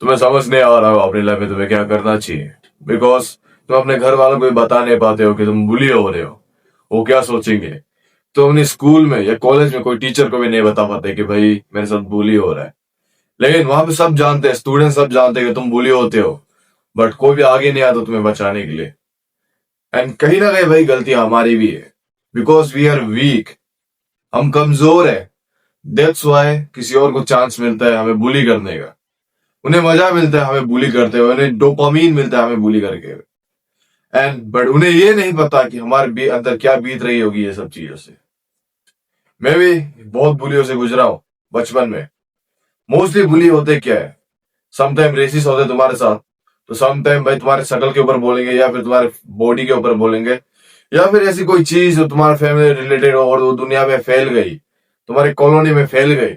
तुम्हें समझ नहीं आ रहा हो अपनी लाइफ में तुम्हें क्या करना चाहिए, बिकॉज तुम अपने घर वालों को भी बता नहीं पाते हो कि तुम बुली हो रहे हो। वो क्या सोचेंगे। तो अपने स्कूल में या कॉलेज में कोई टीचर को भी नहीं बता पाते कि भाई मेरे साथ बुली हो रहा है। लेकिन वहां पे सब जानते हैं, स्टूडेंट सब जानते हैं कि तुम बुली होते हो, बट कोई भी आगे नहीं आता तुम्हें बचाने के लिए। एंड कहीं ना कहीं भाई गलती हमारी भी है, बिकॉज वी आर वीक। हम कमजोर है। दैट्स वाई किसी और को चांस मिलता है हमें बुली करने का। उन्हें मजा मिलता है हमें बुली करते हुए, उन्हें डोपामीन मिलता है हमें बुली करके। एंड बट उन्हें ये नहीं पता कि हमारे अंदर क्या बीत रही होगी ये सब चीजों से। मैं भी बहुत बुलियों से गुजरा हूं बचपन में। मोस्टली बुली होते क्या है, समटाइम रेसिस होते तुम्हारे साथ, तो समटाइम भाई तुम्हारे शक्ल के ऊपर बोलेंगे या फिर तुम्हारे बॉडी के ऊपर बोलेंगे, या फिर ऐसी कोई चीज जो तुम्हारे फैमिली रिलेटेड हो और वो दुनिया में फैल गई, तुम्हारी कॉलोनी में फैल गई,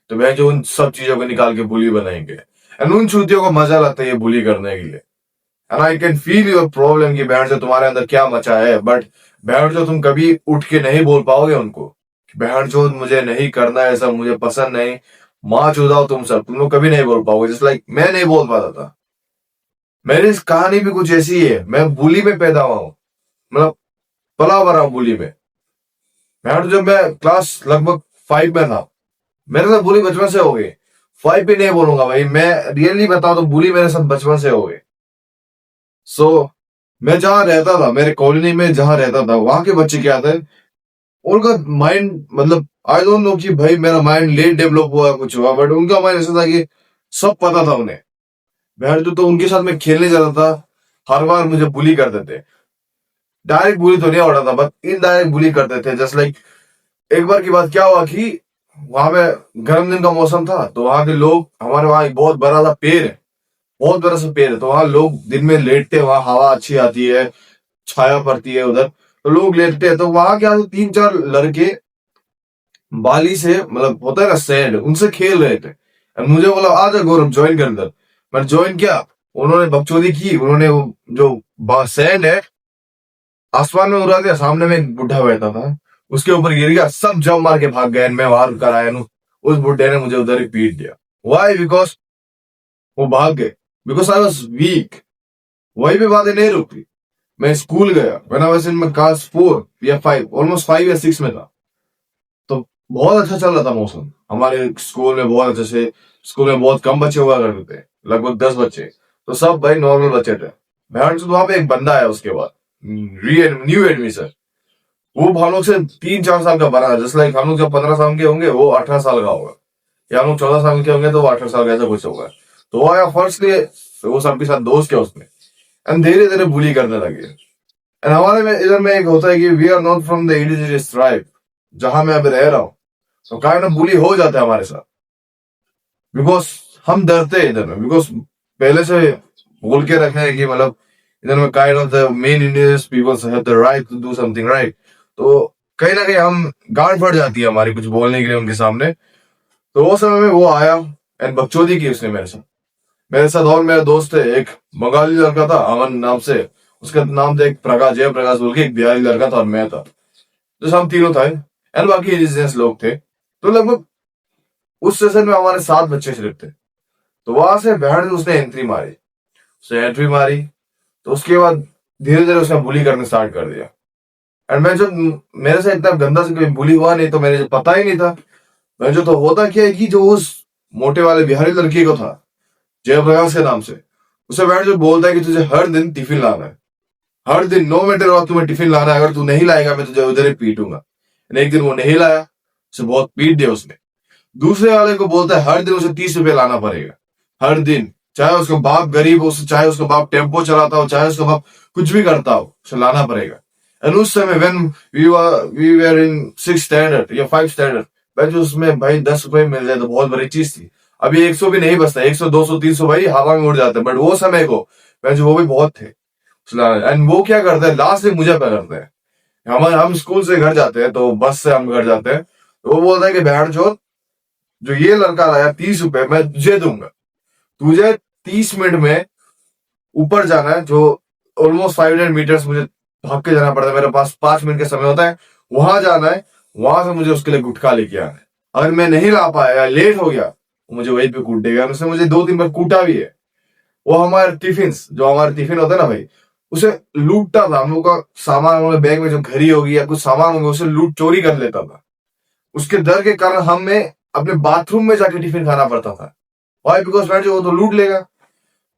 तो भाई जो उन सब चीजों को निकाल के बुली बनाएंगे। एंड उन चूतियों को मजा लगता है ये बुली करने के लिए। And I can feel your problem कि बहन जो तुम्हारे अंदर क्या मचा है, बट बहन जो तुम कभी उठ के नहीं बोल पाओगे उनको, बहन जो मुझे नहीं करना है, ऐसा मुझे पसंद नहीं, माँ चुदाओ तुम सब, तुम लोग कभी नहीं बोल पाओगे। जस्ट लाइक मैं नहीं बोल पाता था। मेरी कहानी भी कुछ ऐसी है। मैं बुली में पैदा हुआ हूँ, मतलब पला भरा हूं बुली में। बहन जब मैं क्लास लगभग 5 में था, मेरे साथ बुली बचपन से हो गई। 5 भी नहीं बोलूंगा भाई, मैं रियली बताऊं तो बुली मेरे साथ बचपन से हो गई। सो मैं जहां रहता था, मेरे कॉलोनी में जहां रहता था, वहां के बच्चे क्या थे, उनका माइंड मतलब आई डोंट नो कि भाई मेरा माइंड लेट डेवलप हुआ कुछ हुआ, बट उनका माइंड ऐसा था कि सब पता था उन्हें। बहन जो तो उनके साथ मैं खेलने जाता था, हर बार मुझे बुली करते थे। डायरेक्ट बुली तो नहीं हो रहा था, बट इनडायरेक्ट बुली करते थे। जस्ट लाइक एक बार की बात क्या हुआ कि वहां पे गर्म दिन का मौसम था, तो वहां के लोग, हमारे वहां एक बहुत बड़ा सा पेड़ है, बहुत बड़ा सा पेड़ है, तो वहां लोग दिन में लेटते हैं, वहां हवा अच्छी आती है, छाया पड़ती है उधर, तो लोग लेटते हैं। तो वहां क्या 3-4 लड़के बाली से, मतलब होता है ना सैंड, उनसे खेल रहे थे। और मुझे बोला आजा गौरव ज्वाइन कर इधर। मैं ज्वाइन किया। उन्होंने बकचोदी की, उन्होंने वो जो सैंड है आसमान में उड़ा दिया। सामने में एक बुढ़ा बैठा था, उसके ऊपर गिर गया, सब जम मार के भाग गए। मैं बाहर कर आया हूँ, उस बुढ़े ने मुझे उधर ही पीट दिया। वाई? बिकॉज वो भाग गए, बिकॉज आई वॉज वीक। वही भी बातें नहीं रुकी। मैं स्कूल गया, when I was in class 4 या 5, ऑलमोस्ट 5 या 6 में था। तो बहुत अच्छा चल रहा था मौसम हमारे स्कूल में, बहुत अच्छे से। स्कूल में बहुत कम बच्चे हुआ करते थे, लगभग 10 बच्चे, तो सब भाई नॉर्मल बच्चे थे। वहां पे एक बंदा है उसके बाद, न्यू एडमिशन। वो हम लोग से 3-4 साल का बड़ा है। जस्ट लाइक हम लोग जब 15 साल के होंगे, वो 18 साल का होगा, या हम लोग 14 साल के होंगे तो वो 18 साल का, ऐसा कुछ होगा। तो वो आया फर्स्ट डे, वो सबके साथ दोस्त किया उसने, एंड धीरे धीरे बुली करने लगे। एंड हमारे में इधर में एक होता है कि we are not from the indigenous tribe, जहां मैं अभी रह रहा हूँ, तो काइंड ऑफ बुली हो जाता है हमारे साथ, बिकॉज हम डरते हैं इधर में, बिकॉज पहले से बोल के रखे हैं कि मतलब इधर में kind of the main indigenous peoples have the right to do something right. तो कहीं ना कहीं हम गांड फट जाती है हमारी कुछ बोलने के लिए उनके सामने। तो वो समय में वो आया एंड बकचोदी की उसने मेरे साथ और मेरा दोस्त है एक बंगाली लड़का था अमन नाम से, उसका नाम था एक प्रकाश, जय प्रकाश बोल के, एक बिहारी लड़का था, और मैं था। तो हम तीनों थे एंड बाकी इंडिजिनियस लोग थे। तो लगभग उस सेशन में हमारे 7 बच्चे सिर्फ थे। तो वहां से बहन उसने एंट्री मारी, उसने एंट्री मारी, तो उसके बाद धीरे धीरे उसने बुली करने स्टार्ट कर दिया। एंड मैं जो, मेरे से इतना गंदा से कोई बुली हुआ नहीं, तो मेरे पता ही नहीं था। मैं जो, तो होता क्या है कि जो उस मोटे वाले बिहारी लड़के को था जयप्रकाश के नाम से, उसे बैठ जो बोलता है कि तुझे हर दिन टिफिन लाना है, हर दिन, नो मैटर व्हाट, तुम्हें टिफिन लाना है, अगर तू नहीं लाएगा मैं तुझे उधर ही पीटूंगा। एक दिन वो नहीं लाया, उसे बहुत पीट दिया उसने। दूसरे वाले को बोलता है हर दिन उसे 30 रुपए लाना पड़ेगा, हर दिन, चाहे उसका बाप गरीब हो, चाहे उसका बाप टेम्पो चलाता हो, चाहे उसका बाप कुछ भी करता हो, उसे लाना पड़ेगा। एंड उस समय when we were in 6 standard या 5 स्टैंडर्ड, भाई जो उसमें भाई 10 रुपए मिल जाए तो बहुत बड़ी चीज थी। अभी 100 भी नहीं बचता, 100, 200, 300 भाई हवा में उड़ जाते हैं, बट वो समय को भाई जो वो भी बहुत थे। एंड वो क्या करते हैं, लास्ट में मुझे पकड़ते हैं। हम स्कूल से घर जाते हैं, तो बस से हम घर जाते हैं, तो वो बोलता है कि बहन जो ये लड़का लाया 30 रुपए मैं तुझे दूंगा, तुझे 30 मिनट में ऊपर जाना है, जो ऑलमोस्ट 500 मीटर्स मुझे भाग के जाना पड़ता है, मेरे पास 5 मिनट का समय होता है, वहां जाना है, वहां से मुझे उसके लिए गुटखा लेके आना है। अगर मैं नहीं ला पाया या लेट हो गया वो मुझे वहीं पे कूट देगा। उसने मुझे 2-3 बार कूटा भी है। वो हमारे टिफिन, जो हमारे टिफिन होता है ना भाई, उसे लूटता था। हम लोग का सामान, हमारे बैग में जो घड़ी होगी या कुछ सामान होंगे, उसे लूट चोरी कर लेता था। उसके डर के कारण हमें अपने बाथरूम में जाके टिफिन खाना पड़ता था। वाई? बिकॉज मैं जो वो तो लूट लेगा।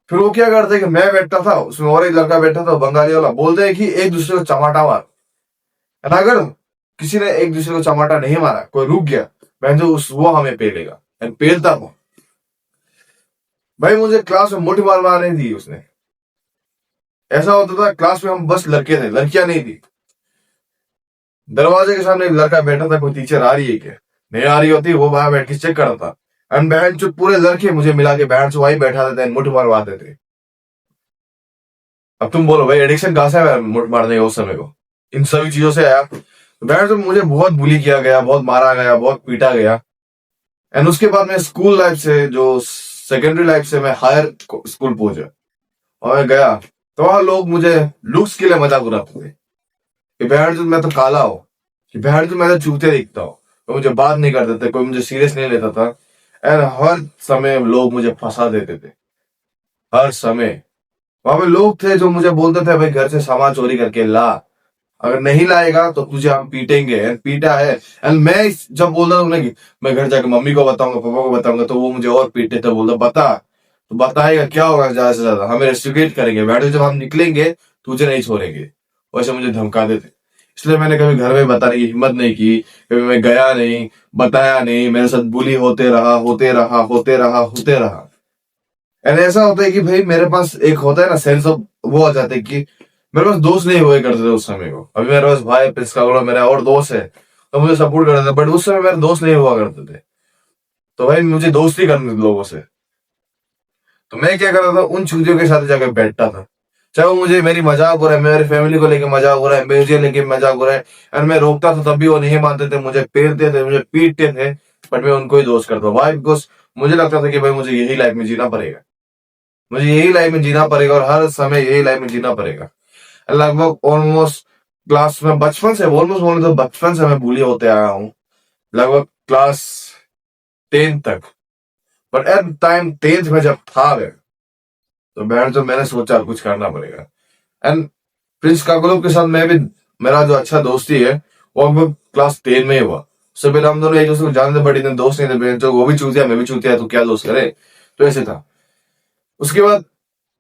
फिर वो क्या करते कि मैं बैठता था, उसमें और एक लड़का बैठा था बंगाली वाला, बोलते हैं कि एक दूसरे को चमाटा मार। और अगर किसी ने एक दूसरे को चमाटा नहीं मारा, कोई रुक गया, मैं जो उस वो हमें पेलेगा। एंड पेलता था भाई। मुझे क्लास में मुट्ठी मार नहीं दी उसने। ऐसा होता था क्लास में हम बस लड़के थे, लड़कियां नहीं थी। दरवाजे के सामने एक लड़का बैठा था, कोई टीचर आ रही है क्या, नहीं आ रही होती, वो वहां बैठ के चेक करता था। एंड बहन जो पूरे लड़के मुझे मिला के बहन से वही बैठा देते, मुठ मारवाते थे। अब तुम बोलो भाई, एडिक्शन कहां से आया मुठ मारने का उस समय को? इन सभी चीजों से आया। बहन से मुझे बहुत बुली किया गया, बहुत मारा गया, बहुत पीटा गया। एंड उसके बाद मैं स्कूल लाइफ से, जो सेकेंडरी लाइफ से, मैं हायर स्कूल पहुंचा और मैं गया तो वहां लोग मुझे लुक्स के लिए मजाक उड़ाते थे कि बहन जो मैं तो काला हो, कि बहन जो मैं तो चूते दिखता हूँ। तो मुझे बात नहीं करते थे, कोई मुझे सीरियस नहीं लेता था। एंड हर समय लोग मुझे फंसा देते थे, हर समय। वहां पे लोग थे जो मुझे बोलते थे भाई घर से सामान चोरी करके ला, अगर नहीं लाएगा तो तुझे हम पीटेंगे। एंड पीटा है। एंड मैं जब बोलता था उन्हें कि मैं घर जाकर मम्मी को बताऊंगा, पापा को बताऊंगा, तो वो मुझे और पीटते थे। बोलता बता, तो बताएगा क्या होगा, ज्यादा से ज्यादा हमें रेस्ट्रिकेट करेंगे, बैठो जब हम निकलेंगे तुझे नहीं छोड़ेंगे। वैसे मुझे धमका देते। इसलिए मैंने कभी घर में बताने की हिम्मत नहीं की, कभी मैं गया नहीं, बताया नहीं। मेरे साथ बुली होते रहा, होते रहा, होते रहा, होते रहा। एंड ऐसा होता है कि भाई मेरे पास एक होता है ना सेंस ऑफ, वो आ जाता है कि मेरे पास दोस्त नहीं हुए करते थे उस समय को। अभी मेरे पास भाई पिस्का वाला मेरा और दोस्त है, तो मुझे सपोर्ट करते थे। बट उस समय मेरे दोस्त नहीं हुआ करते थे, तो भाई मुझे दोस्ती करनी थी लोगों से। तो मैं क्या करता था, उन चूतियों के साथ जाकर बैठता था। चाहे वो मुझे मेरी मजाक हो रहा है, मेरी फैमिली को लेके मजाक हो रहा है, मुझे लेके मजाक हो रहा है, और मैं रोकता था तब भी वो नहीं मानते थे, मुझे पेलते थे, मुझे पीटते थे। बट मैं उनको ही दोस्त करता था। वाई? बिकॉज मुझे लगता था कि भाई मुझे यही लाइफ में जीना पड़ेगा, मुझे यही लाइफ में जीना पड़ेगा, और हर समय यही लाइफ में जीना पड़ेगा। लगभग ऑलमोस्ट क्लास में, बचपन से, ऑलमोस्ट बोले तो बचपन से मैं बुली होते आया हूँ, लगभग क्लास 10 तक। बट एट टाइम 10th में जब था मैं, तो बहन जो मैंने सोचा कुछ करना पड़ेगा। एंड प्रिंस काकुलव के साथ मैं भी, मेरा जो अच्छा दोस्ती है वो लगभग क्लास 10 में ही हुआ। उससे पहले हम दोनों एक दूसरे को जानते थे, बट इतने दोस्त नहीं थे। बहन जो वो भी चूतिया, मैं भी चूतिया, तो क्या दोस्त करे। तो ऐसे था। उसके बाद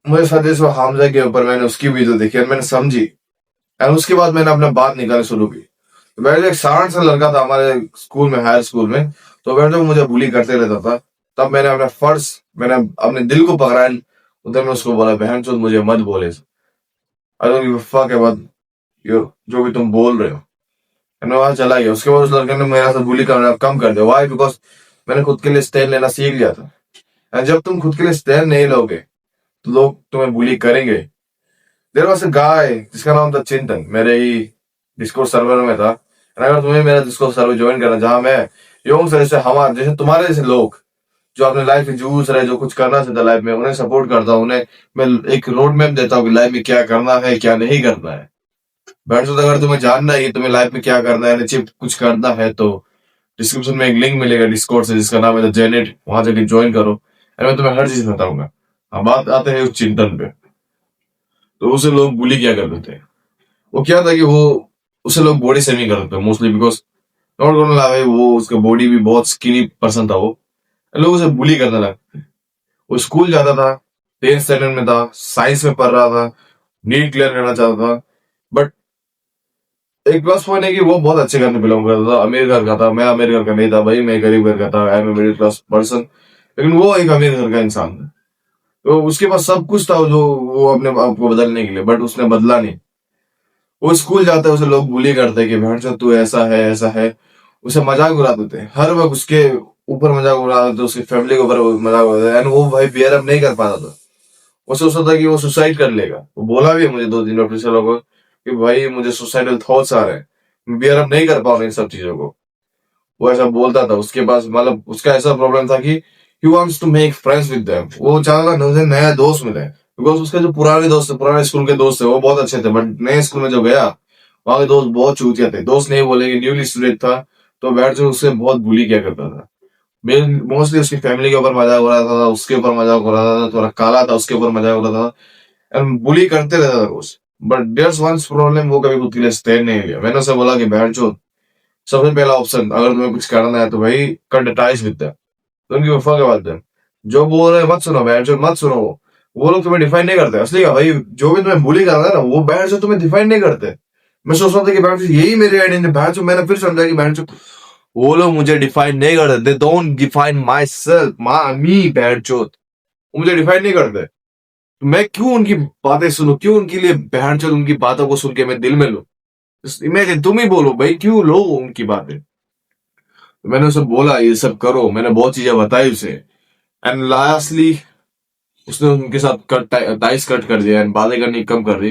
मुझे सजेश हुआ हामजा के ऊपर, मैंने उसकी वीडियो देखी और मैंने समझी। एंड उसके बाद मैंने अपने बात निकालनी शुरू की। तो मैं एक शांत सा लड़का था हमारे स्कूल में, हायर स्कूल में, तो वह जो मुझे बुली करते रहता था, तब मैंने अपना फर्ज, मैंने अपने दिल को पकड़ा। उधर में उसको बोला, बहन चोद मुझे मत बोले, I don't give a fuck about yo जो भी तुम बोल रहे हो। मैं वहां चला गया। उसके बाद उस लड़के ने मेरा से बुली करना कम कर दिया। वाई? बिकॉज मैंने खुद के लिए स्टैंड लेना सीख लिया था। एंड जब तुम खुद के लिए स्टैंड नहीं लोगे तो लोग तुम्हें बुली करेंगे। देयर वॉज अ गाय जिसका नाम था चिंतन, मेरे ही डिस्कॉर्ड सर्वर में था। And अगर तुम्हें मेरा डिस्कॉर्ड सर्वर ज्वाइन करना, जहां मैं योंग से, जैसे हमारे जैसे तुम्हारे जैसे लोग जो अपने लाइफ में जूझ रहे, जो कुछ करना चाहता लाइफ में, उन्हें सपोर्ट करता हूँ। उन्हें मैं एक रोड मैप देता हूँ कि लाइफ में क्या करना है, क्या नहीं करना है। बैठो, अगर तुम्हें जानना है कि तुम्हें लाइफ में क्या करना है, नीचे कुछ करना है, तो डिस्क्रिप्शन में एक लिंक मिलेगा डिस्कॉर्ड से, जिसका नाम है जेनेट, वहां जाके ज्वाइन करो। और मैं तुम्हें हर चीज बताऊंगा। अब बात आते हैं उस चिंतन पे। तो उसे लोग बुली क्या करते थे, वो क्या था कि वो, उसे लोग बॉडी शेमिंग करते थे mostly, because not gonna lie, वो उसका बॉडी भी बहुत स्किनी पर्सन था। वो लोग उसे बुली करने लगे। वो स्कूल जाता था, 10th स्टैंडर्ड में था, साइंस में पढ़ रहा था, नीट क्लियर करना चाहता था। बट एक प्लस पॉइंट है कि वो बहुत अच्छे घर में बिलोंग करता था, अमीर घर का था। मैं अमीर घर का नहीं था भाई, मैं गरीब घर का था, I am middle class person. लेकिन वो एक अमीर घर का इंसान था, तो उसके पास सब कुछ था जो वो अपने आप को बदलने के लिए, बट उसने बदला नहीं। वो स्कूल जाता है, उसे लोग बुली करते कि भैंस तू ऐसा है, ऐसा है। उसे मजाक उड़ाते थे हर वक्त, उसके ऊपर मजाक उड़ाते थे, उसकी फैमिली के ऊपर मजाक उड़ाते थे। एंड वो भाई बियर अप नहीं कर पाता था। वो सोचता था कि वो सुसाइड कर लेगा। वो बोला भी है मुझे 2 दिन अपने चलो को कि भाई मुझे सुसाइडल थॉट्स आ रहे हैं, मैं बियर अप नहीं कर पा रहा इन सब चीजों को। वो ऐसा बोलता था। उसके पास मतलब उसका ऐसा प्रॉब्लम था कि he wants to make friends with them. वो चाहता था मुझे नया दोस्त मिले, बिकॉज उसके जो पुराने दोस्त थे, पुराने स्कूल के दोस्त थे, वो बहुत अच्छे थे। बट नए स्कूल में जो गया, वहां के दोस्त बहुत चूतिया थे। दोस्त नहीं बोलेंगे, न्यूली स्टूडेंट था, तो बैठ जो उससे बहुत बुली किया करता था। मोस्टली उसकी फैमिली के ऊपर मजाक हो रहा था, उसके ऊपर मजाक हो रहा था, थोड़ा काला था उसके ऊपर मजाक हो रहा था, एंड बुली करते रहता था उस। बट देयर्स वन प्रॉब्लम, वो कभी खुद के लिए स्टैंड नहीं लिया। मैंने उसे बोला कि बैठ जो, सबसे पहला ऑप्शन अगर तुम्हें कुछ करना है तो भाई cut ties with them, don't give a fuck about them. जो बोल रहे हैं मत सुनो, बैठ जो मत सुनो, वो लोग तुम्हें डिफाइन नहीं करते असली का भाई। जो भी तुम्हें बुली कर रहा है ना, वो बैठ जो तुम्हें डिफाइन नहीं करते। मैं सोच रहा था कि बैठ जो यही मेरी आइडेंटिटी, बैठ जो मैंने फिर समझा कि बैठ जो वो लोग मुझे डिफाइन नहीं करते, they don't define myself, मी बैठ जो, वो मुझे डिफाइन नहीं करते। तो मैं क्यों उनकी बातें सुनूं, क्यों उनके लिए बहन चोद उनकी बातों को सुन के मैं दिल में लूं। इमेजिन, तुम ही बोलो भाई, क्यों लो उनकी बातें। तो मैंने उसे बोला ये सब करो, मैंने बहुत चीजें बताई उसे, एंड लास्टली उसने उनके साथ टाइस कट कर दिया एंड बातें करनी कम कर दी।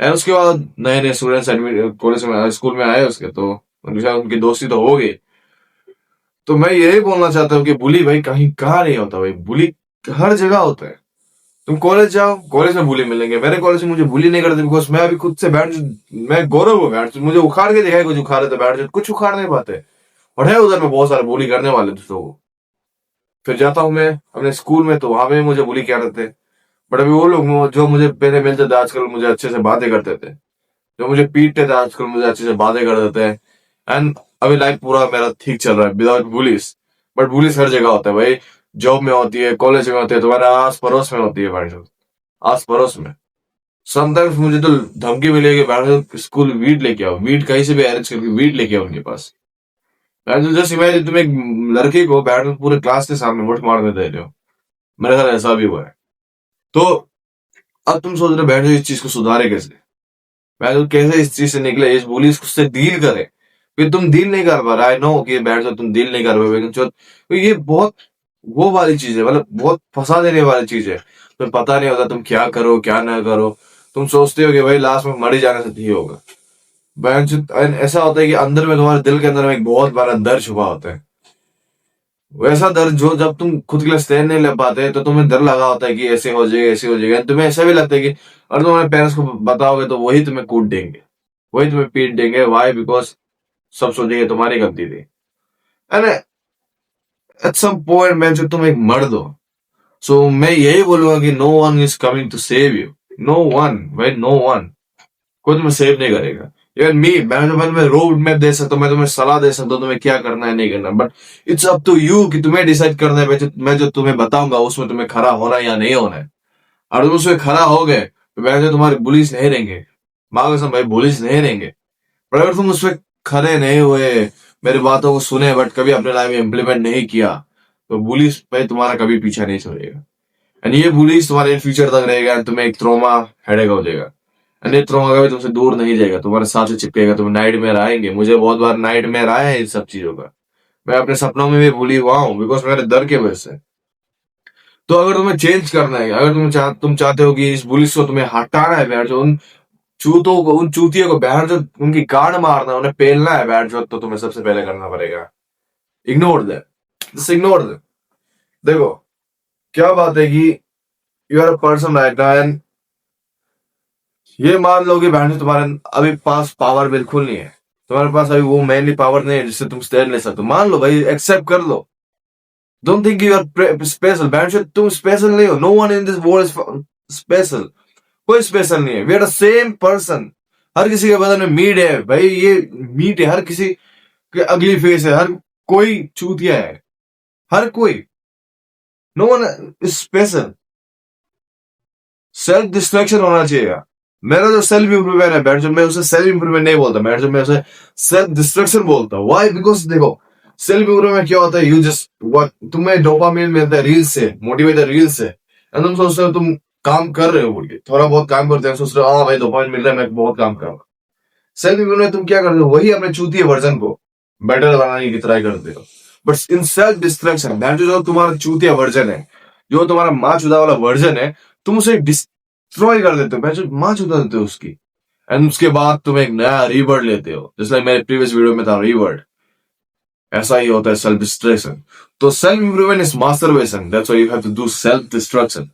एंड उसके बाद नए नए स्टूडेंट्स एडमिट कॉलेज में स्कूल में आए उसके, तो उनके साथ उनकी दोस्ती तो हो गई। तो मैं यही बोलना चाहता हूँ कि बुली भाई कहीं कहाँ नहीं होता भाई, बुली हर जगह होता है। तुम कॉलेज जाओ, कॉलेज में बुली मिलेंगे। मेरे कॉलेज में मुझे बुली नहीं करते बिकॉज मैं अभी खुद से बैठ, मैं गौरव हूँ बैठ, मुझे उखाड़ के दिखाए, कुछ उखाड़े तो बैठ, कुछ उखाड़ नहीं पाते। और है उधर में बहुत सारे बुली करने वाले दूसरों को। फिर जाता हूँ मैं अपने स्कूल में, तो वहां पे मुझे बुली क्या करते। बट अभी वो लोग जो मुझे पहले मिलते थे आजकल मुझे अच्छे से बातें करते थे, जो मुझे पीटते थे आजकल मुझे अच्छे से बातें कर देते हैं। एंड अभी लाइफ पूरा मेरा ठीक चल रहा है विदाउट बुलिस। बट बुलिस हर जगह होता है भाई, जॉब में होती है, कॉलेज में होती है, तुम्हारे आस पड़ोस में होती है भाई साहब, आस पड़ोस में। समटाइम्स मुझे तो धमकी मिलेगी, भाई स्कूल वीट लेके आओ, वीट कहीं से भी अरेंज करके वीट लेके आओ उनके पास। जस्ट इमेजिन, तुम एक लड़के को बैठ पूरे क्लास के सामने मुठ मारने दे रहे हो। मेरे साथ ऐसा भी हुआ है। तो अब तुम सोच रहे हो बैठ इस चीज को सुधारे कैसे, मैं तो कैसे इस चीज से निकले, इस बुली से डील करे। फिर तुम डील नहीं कर पा रहे, आई नो कि बैठ जाओ तुम डील नहीं कर पाओगे, लेकिन तो ये बहुत वो वाली चीज है, मतलब बहुत फंसा देने वाली चीज है। तुम्हें पता नहीं होता तुम क्या करो क्या ना करो। तुम सोचते हो कि भाई लास्ट में मर ही जाने से ठीक होगा। ऐसा होता है कि अंदर में, तुम्हारे दिल के अंदर में एक बहुत बड़ा दर्द छुपा होता है। वैसा दर्द जो जब तुम खुद के लिए स्टैंड नहीं ले पाते, तो तुम्हें डर लगा होता है कि ऐसे हो जाएगा ऐसे हो जाएगा। तुम्हें ऐसा भी लगता है कि अगर तुम अपने पेरेंट्स को बताओगे तो वही तुम्हें कूट देंगे, वही तुम्हें पीट देंगे। वाई? बिकॉज सब सोचेंगे तुम्हारी गलती थी। एंड एट सम पॉइंट मैं जब तुम एक मर्द हो, सो मैं यही बोलूंगा कि no one is coming to save you. No one भाई, नो वन। कोई तुम्हें सेव नहीं करेगा। इवन मी, मैं तुम्हें रोड मैप दे सकता हूँ, मैं तुम्हें सलाह दे सकता हूँ तुम्हें क्या करना है नहीं करना, but it's up to you कि तुम्हें डिसाइड करना है। मैं जो तुम्हें बताऊंगा उसमें तुम्हें खड़ा होना है या नहीं होना है। और तुम उसमें खड़ा हो गए तो वैसे तुम्हारे बुलिस नहीं रहेंगे, माँ कसम भाई बुलिस नहीं रहेंगे। पर अगर तुम उसमें खड़े नहीं हुए, मेरी बातों को सुने बट कभी अपने लाइफ में इम्प्लीमेंट नहीं किया, तो बुलिस भाई तुम्हारा कभी पीछा नहीं छोड़ेगा। एंड ये बुलिस तुम्हारे फ्यूचर तक रहेगा एंड तुम्हें एक ट्रॉमा हेडेक हो जाएगा। एंड ये ट्रॉमा कभी तुमसे दूर नहीं जाएगा, तुम्हारे साथ ही चिपकेगा। तुम नाइट में आएंगे, मुझे बहुत बार नाइट में आया है इन सब चीजों का। मैं अपने सपनों में भी भूली हुआ हूँ बिकॉज मेरे डर के वजह से। तो अगर तुम्हें चेंज करना है, अगर तुम चाहते हो कि इस बुलिस को तुम्हें हटाना है, बैठ जो उन चूतों को, उन चूतियों को बैठ जो उनकी गांड मारना है, उन्हें पेलना है बैठ जो, तो तुम्हें सबसे पहले करना पड़ेगा ignore that, just ignore that. देखो क्या बात है कि you are a person right now, and ये मान लो कि बहन तुम्हारे अभी पास पावर बिल्कुल नहीं है, तुम्हारे पास अभी वो मैनली पावर नहीं है जिससे तुम स्टैंड ले सकते हो। मान लो भाई, एक्सेप्ट कर लो। Don't think you are special, बहन तुम स्पेशल नहीं हो। No one in this world is special. कोई स्पेशल नहीं है, we are the same person. हर किसी के बदन में मीट है भाई, ये मीट है। हर किसी के अगली फेस है, हर कोई चूतिया है, हर कोई। No one is special. Self distraction होना चाहिए। मेरा जो सेल्फ इंप्रूवमेंट है बैठ, जो मैं उसे सेल्फ इंप्रूवमेंट नहीं बोलता बैठ, जो मैं उसे सेल्फ डिस्ट्रक्शन बोलता हूँ। वाई? बिकॉज देखो सेल्फ इंप्रूवमेंट क्या होता है, यू जस्ट व्हाट, तुम्हें डोपामिन मिलता है रील से, मोटिवेटेड रील से, एंड तुम सोचते हो तुम काम कर रहे हो बोल के, थोड़ा बहुत काम करते हैं, सोच रहे हो हाँ भाई डोपामिन मिल रहा है, मैं बहुत काम कर रहा हूँ। सेल्फ इंप्रूवमेंट तुम क्या करते हो, वही अपने चूतिए वर्जन को बेटर बनाने की ट्राई करते हो। But in self destruction that जो तुम्हारा चूतिया वर्जन है, जो तुम्हारा माँ चुदा वाला वर्जन है, तुम उसे डिस्ट्रॉय कर देते हो, मैं जो माँ चुदा देते हो उसकी। एंड उसके बाद तुम एक नया रीवर्ड लेते हो, जैसे like मेरे प्रीवियस वीडियो में था रीवर्ड। ऐसा ही होता है सेल्फ डिस्ट्रक्शन। तो self improvement is masturbation, that's why you have to do self destruction.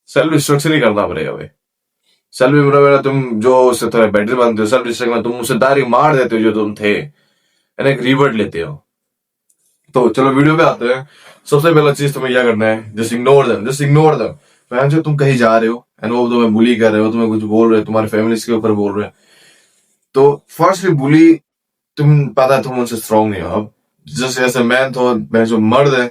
Self destruction ही करना पड़ेगा भाई। सेल्फ इंप्रूवमेंट तुम जो उससे थोड़ा बेटर बनते हो, सेल्फ डिस्ट्रक्शन तुम उसे डायरेक्ट मार देते हो जो तुम थे, एंड एक रीवर्ड लेते हो। तो चलो वीडियो पे आते हैं। सबसे पहला चीज तुम्हें क्या करना है, just ignore them, just ignore them. मैं जो तुम कहीं जा रहे हो एंड वो तुम्हें बुली कर रहे हो, तुम्हें कुछ बोल रहे हो, तुम्हारे फैमिली के ऊपर बोल रहे हैं, तो फर्स्टली बुली, तुम पता है तुम उनसे स्ट्रांग नहीं हो। अब जैसे ऐसे मैं तो, मैं जो मर्द है,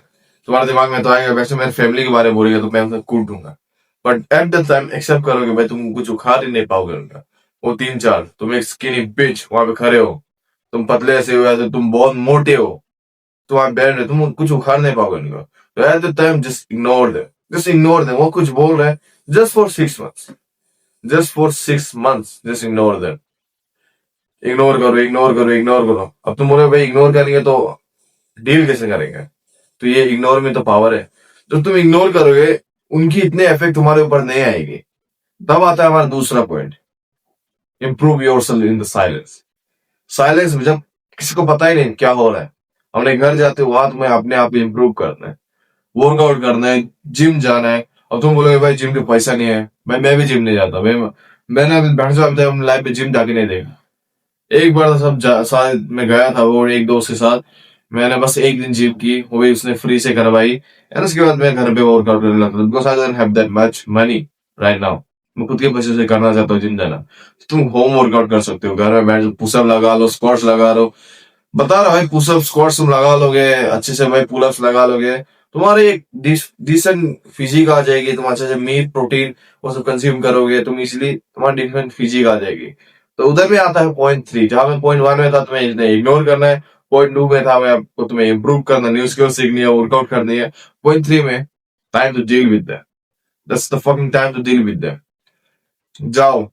तुम्हारे दिमाग में तो आएगा वैसे मेरी फैमिली के बारे में बोलेगा तो मैं उन्हें कूट दूंगा, but at the time accept करोगे भाई तुम कुछ उखाड़ ही नहीं पाओगे उनका। वो तीन चार, तुम एक स्किनी बिच वहां पे खड़े हो, तुम पतले ऐसे हो या तो तुम बहुत मोटे हो, तो आप बैठ रहे, तुम कुछ उखाड़ नहीं पाओगे उनको। तो at the time just ignore them, just ignore them. वो कुछ बोल रहे हैं just for 6 months, just for 6 months, just ignore them. Ignore करो, इग्नोर करो, इग्नोर करो। अब तुम बोलोगे भाई इग्नोर करेंगे तो डील कैसे करेंगे, तो ये इग्नोर में तो पावर है। तो तुम इग्नोर करोगे, उनकी इतने इफेक्ट तुम्हारे ऊपर नहीं आएगी। तब आता है हमारा दूसरा point, improve yourself in the silence. Silence में जब किसी को पता ही नहीं क्या हो रहा है, हमने घर जाते वहां तुम्हें अपने आप इंप्रूव करना है, वर्कआउट करना है, जिम जाना है। अब तुम बोलोगे भाई जिम के पैसा नहीं है, मैं भी जिम नहीं जाता भाई, मैंने अभी बैठ जाओ अपनी लाइफ में जिम जाके नहीं देखा। एक बार साथ में गया था वो एक दोस्त के साथ, मैंने बस एक दिन जिम की, वो भी उसने फ्री से करवाई, और उसके बाद मैं घर पे वर्कआउट करने लगा था, because I don't have that much money right now. मैं खुद के पैसे से करना चाहता हूँ जिम जाना। तो तुम होम वर्कआउट कर सकते हो, घर में बैठ पुशअप लगा लो, स्क्वाट्स लगा लो। बता रहा भाई, पुशअप स्क्वाट्स तुम लगा लोगे अच्छे से भाई, पुलअप्स लगा लोगे, तुम्हारे एक डिसेंट फिजिक आ जाएगी। तुम अच्छे से मीट प्रोटीन वो सब कंज्यूम करोगे, तुम इजिली तुम्हारी डिफरेंट फिजिक आ जाएगी। तो उधर भी आता है पॉइंट 3, जहां में पॉइंट 1 में था तुम्हें इग्नोर करना है, पॉइंट 2 में था मैं आपको तुम्हें इंप्रूव करना, न्यू स्किल सीखनी है, वर्कआउट करनी है। पॉइंट 3 में time to deal with that, that's the fucking time to deal with that. जाओ,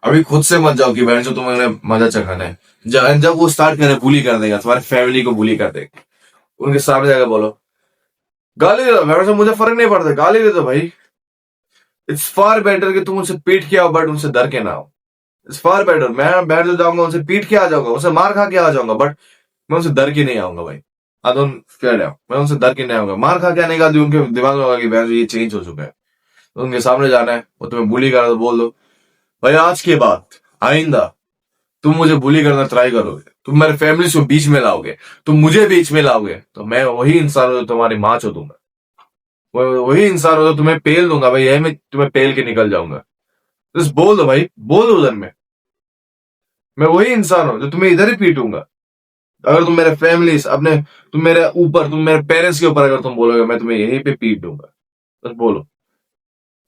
अभी खुद से मत जाओ कि बहन जो तुम्हें मजा चखाना है। जब वो स्टार्ट करे बुली कर देगा, तुम्हारी फैमिली को बुली कर देगा, उनके सामने जाकर बोलो गाली दे दो, बहन से मुझे फर्क नहीं पड़ता, गाली दे दो भाई। इट्स फार बेटर कि तुम उनसे पीट के आओ बट उनसे डर के ना आओ। इट्स फार बेटर, मैं बैठ जो जाऊंगा उनसे पीट के आ जाऊंगा, उनसे मार खा के आ जाऊंगा, बट मैं उनसे डर के नहीं आऊंगा भाई। आई डोंट फेयर, मैं उनसे डर के नहीं आऊंगा। मार खा के आने का उनके दिमाग में होगा कि बहन ये चेंज हो चुका है, तो उनके सामने जाना है, वो तुम्हें बुली कर रहा है तो बोल दो भाई आज के बाद आइंदा तुम मुझे बुली करना ट्राई करोगे, तुम मेरे फैमिली को बीच में लाओगे, तुम मुझे बीच में लाओगे, तो मैं वही इंसान हूं जो तुम्हारी माँ चो दूंगा, वही इंसान हूं जो तुम्हें पेल दूंगा भाई, यही मैं तुम्हें पेल के निकल जाऊंगा। बस बोल दो भाई, बोल दो उधर में, मैं वही इंसान हूं जो तुम्हें इधर ही पीटूंगा। अगर तुम मेरे फैमिली अपने, तुम मेरे ऊपर, तुम मेरे पेरेंट्स के ऊपर अगर तुम बोलोगे मैं तुम्हें यहीं पे पीट दूंगा, बस बोलो।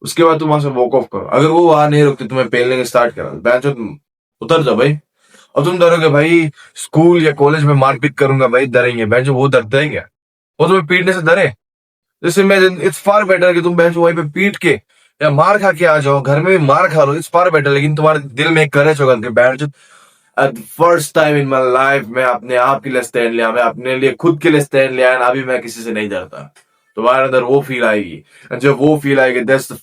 उसके बाद तुम वहां से वॉक ऑफ करो। अगर वो वहां नहीं रुकते, तुम्हें पेलने के स्टार्ट करा, बैचो तुम उतर जाओ भाई। और तुम डरोगे भाई स्कूल या कॉलेज में मारपीट करूंगा भाई, डरेंगे बैचो, वो डरते हैं क्या? वो तुम्हें पीटने से डरे? जैसे मैं, इट्स फार बेटर कि तुम बैचो वहीं पे पीट के या मार खा के आ जाओ, घर में भी मार खा लो, इट्स फार बेटर। लेकिन तुम्हारे दिल में एक करेज होगा कि बैठ, at first time in my life मैं अपने आप के लिए स्टैंड लिया, मैं अपने लिए खुद के लिए स्टैंड लिया, अभी मैं किसी से नहीं डरता। तुम्हारे अंदर वो फील आएगी, जब वो फील आएगी, that's the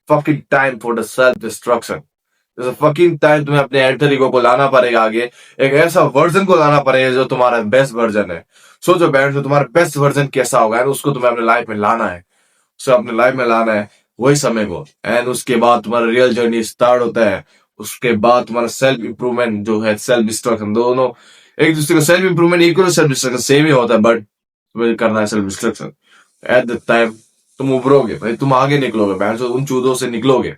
fucking time for the self destruction. Fucking time तुम्हें अपने अल्टर ईगो को लाना पड़ेगा आगे, एक ऐसा वर्जन को लाना पड़ेगा जो तुम्हारा बेस्ट वर्जन है। सोचो बैठ, जो तुम्हारा बेस्ट वर्जन कैसा होगा, उसको तुम्हें अपने लाइफ में लाना है, उसे अपने लाइफ में लाना है वही समय को। एंड उसके बाद तुम्हारा रियल जर्नी स्टार्ट होता है। उसके बाद तुम्हारा सेल्फ इंप्रूवमेंट जो है, सेल्फ डिस्ट्रक्शन, दोनों एक दूसरे का, self improvement equal, self destruction same ही होता है, बट तुम्हें करना है self destruction. At the time तुम उभरोगे भाई, तुम आगे निकलोगे बहन, उन चूदों से निकलोगे,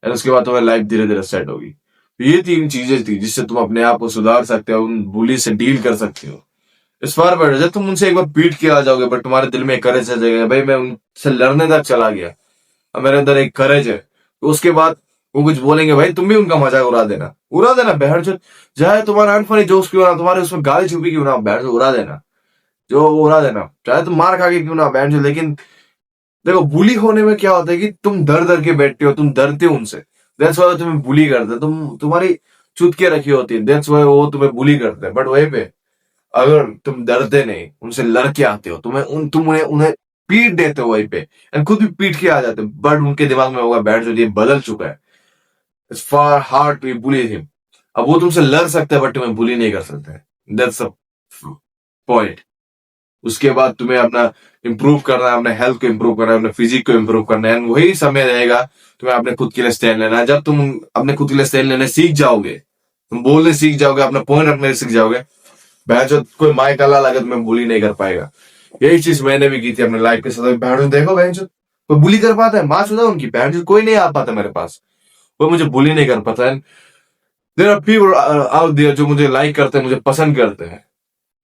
और उसके बाद तुम्हारी लाइफ धीरे धीरे सेट होगी। तो ये 3 चीजें थी जिससे तुम अपने आप को सुधार सकते हो, उन बुली से डील कर सकते हो। इस बार बेटर जब तुम उनसे एक बार पीट के आ जाओगे, बट तुम्हारे दिल में करेज आ जाएगा भाई, मैं उनसे लड़ने तक चला गया, अब मेरे अंदर एक करेज है। तो उसके बाद वो कुछ बोलेंगे भाई, तुम भी उनका मजाक उड़ा देना, उड़ा देना बहर जो, चाहे तुम्हारा अनफनी जोक्स क्यों ना, तुम्हारे उसमें गाली छुपी क्यों ना, बहर जो उड़ा देना, जो उड़ा देना, चाहे तुम मार खा के क्यों ना बहर जो। लेकिन देखो बुली होने में क्या होता है कि तुम डर डर के बैठते हो, तुम डरते हो उनसे, दैट्स व्हाई तुम्हें बुली करते हैं, तुम्हारी चुटकियां रखी होती है, दैट्स व्हाई वो तुम्हें बुली करते हैं। बट वहीं पे अगर तुम डरते नहीं, उनसे लड़के आते हो, तुम उन्हें पीट देते हो वहीं पे, एंड खुद भी पीट के आ जाते हो, बट उनके दिमाग में होगा बैठ जो ये बदल चुका है, it's far hard to bully him. अब वो तुमसे लड़ सकते हैं बट तुम्हें बुली नहीं कर सकते, दैट्स अ पॉइंट। उसके बाद तुम्हें अपना इंप्रूव करना है, अपने हेल्थ को इंप्रूव करना है, अपने फिजिक को इंप्रूव करना है, वही समय रहेगा तुम्हें अपने खुद के लिए स्टैंड लेना है। जब तुम अपने खुद के लिए स्टैंड लेने सीख जाओगे, तुम बोलने सीख जाओगे, अपना पॉइंट रखने सीख जाओगे, बहन कोई माई कला लगे तो मैं बुली नहीं कर पाएगा। यही चीज मैंने भी की थी अपने लाइफ के साथ। बहन देखो, बहन कोई बुली कर पाता है? माँ चुदा उनकी बहन, कोई नहीं आ पाता मेरे पास, कोई मुझे बुली नहीं कर पाता है। There are people out there जो मुझे लाइक करते हैं, मुझे पसंद करते हैं।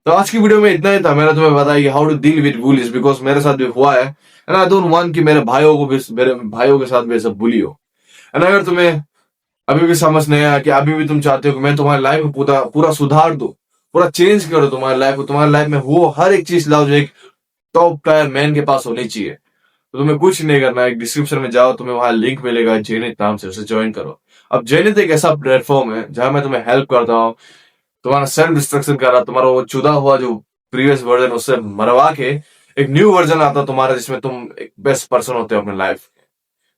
तो आज की वीडियो में इतना ही था। मैंने तुम्हें बताया कि how to deal with bullies, because मेरे साथ भी हुआ है एंड आई डोंट वांट कि मेरे भाइयों को भी, मेरे भाइयों के साथ भी ऐसा बुली हो। एंड अगर तुम्हें अभी भी समझ नहीं आया कि अभी भी तुम चाहते हो कि मैं तुम्हारी लाइफ को पूरा पूरा सुधार दूं, पूरा चेंज करो तुम्हारी लाइफ को, तुम्हारी लाइफ में वो हर एक चीज लाओ जो एक टॉप टायर मैन के पास होनी चाहिए, तो तुम्हें कुछ नहीं करना है। डिस्क्रिप्शन में जाओ, तुम्हें वहां लिंक मिलेगा जेनित नाम से, उसे ज्वाइन करो। अब जेनित एक ऐसा प्लेटफॉर्म है जहां मैं तुम्हें हेल्प करता हूँ, तुम्हारा सेल्फ डिस्ट्रक्शन कर रहा, तुम्हारा वो चुदा हुआ जो प्रीवियस वर्जन उससे मरवा के एक न्यू वर्जन आता है तुम्हारा, जिसमें तुम एक बेस्ट पर्सन होते हो अपने लाइफ।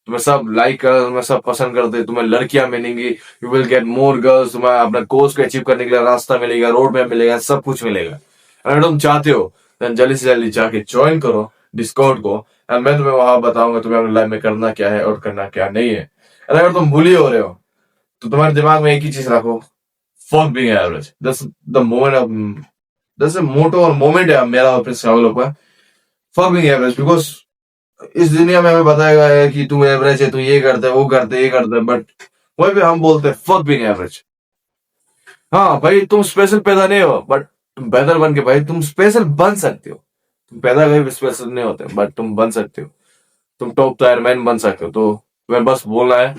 तुम्हें सब लाइक कर, तुम्हें सब पसंद करते, तुम्हें लड़कियां मिलेंगी, you will get more girls, तुम्हें अपना कोर्स को अचीव करने के लिए रास्ता मिलेगा, रोड मैप मिलेगा, सब कुछ मिलेगा। अगर तुम चाहते हो तो जल्दी से जल्दी जाके ज्वाइन करो डिस्काउंट को, एंड मैं तुम्हें वहां बताऊंगा तुम्हें अपनी लाइफ में करना क्या है और करना क्या नहीं है। और अगर तुम बुली हो रहे हो तो तुम्हारे दिमाग में एक ही चीज रखो, fuck being average. The moment of that's a motto और मोमेंट है मेरा अपने सवालों का, फक बीइंग एवरेज। बिकॉज इस दुनिया में हमें बताया गया है कि तू एवरेज है, तू ये करता है, वो करता है, ये करता है, बट वहीं पे हम बोलते हैं फक बीइंग एवरेज। हाँ भाई, तुम स्पेशल पैदा नहीं हो, बट तुम बेहतर बन के भाई तुम स्पेशल बन सकते हो। तुम पैदा कभी भी स्पेशल नहीं होते, बट तुम बन सकते हो, तुम टॉप टायर मैन बन सकते हो। तो तुम्हें बस बोलना है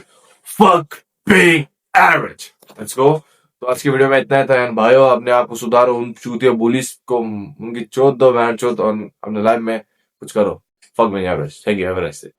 fuck being average. Let's go. तो आज की वीडियो में इतना ही था। एंड भाइयों, अपने आप को सुधारो, उन चूतिया बुलिस को उनकी चोट दो, बहन चोट, और अपने लाइफ में कुछ करो। Fuck being average. Thank you, have a nice day.